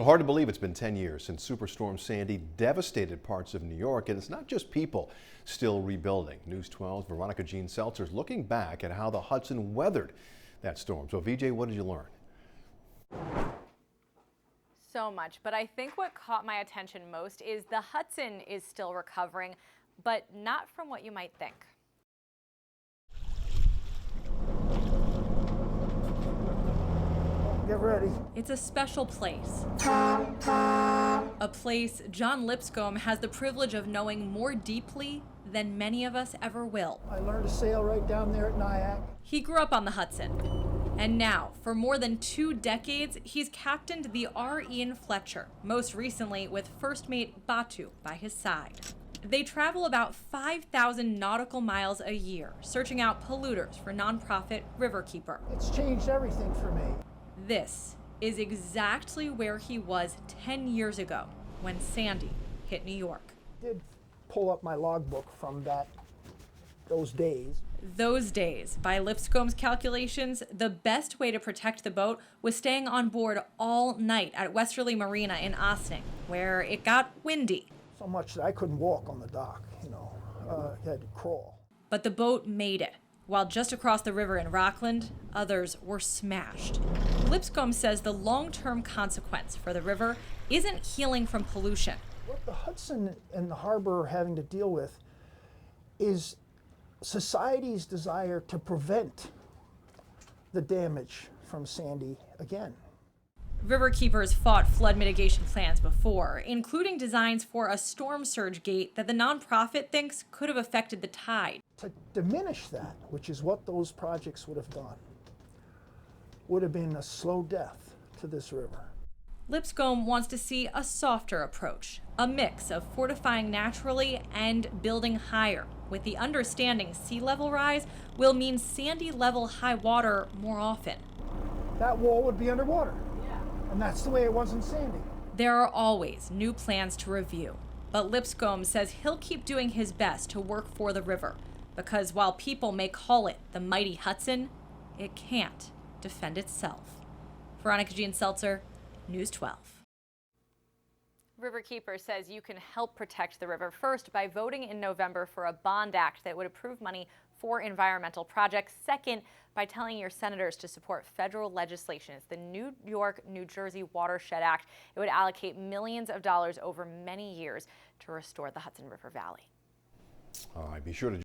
Hard to believe it's been 10 years since Superstorm Sandy devastated parts of New York, and it's not just people still rebuilding. News 12's Veronica Jean Seltzer is looking back at how the Hudson weathered that storm. So VJ, what did you learn? So much, but I think what caught my attention most is the Hudson is still recovering, but not from what you might think. Get ready. It's a special place. A place John Lipscomb has the privilege of knowing more deeply than many of us ever will. I learned to sail right down there at Nyack. He grew up on the Hudson. And now, for more than 2 decades, he's captained the R. Ian Fletcher, most recently with first mate Batu by his side. They travel about 5,000 nautical miles a year, searching out polluters for nonprofit Riverkeeper. It's changed everything for me. This is exactly where he was 10 years ago when Sandy hit New York. I did pull up my logbook from those days. Those days, by Lipscomb's calculations, the best way to protect the boat was staying on board all night at Westerly Marina in Ossining, where it got windy. So much that I couldn't walk on the dock, I had to crawl. But the boat made it. While just across the river in Rockland, others were smashed. Lipscomb says the long-term consequence for the river isn't healing from pollution. What the Hudson and the harbor are having to deal with is society's desire to prevent the damage from Sandy again. Riverkeepers fought flood mitigation plans before, including designs for a storm surge gate that the nonprofit thinks could have affected the tide. To diminish that, which is what those projects would have done, would have been a slow death to this river. Lipscomb wants to see a softer approach, a mix of fortifying naturally and building higher, with the understanding sea level rise will mean Sandy level high water more often. That wall would be underwater. And that's the way it was in Sandy. There are always new plans to review, but Lipscomb says he'll keep doing his best to work for the river, because while people may call it the mighty Hudson, it can't defend itself. Veronica Jean Seltzer, News 12. Riverkeeper says you can help protect the river first by voting in November for a bond act that would approve money for environmental projects. Second, by telling your senators to support federal legislation. It's the New York-New Jersey Watershed Act. It would allocate millions of dollars over many years to restore the Hudson River Valley. All right, be sure to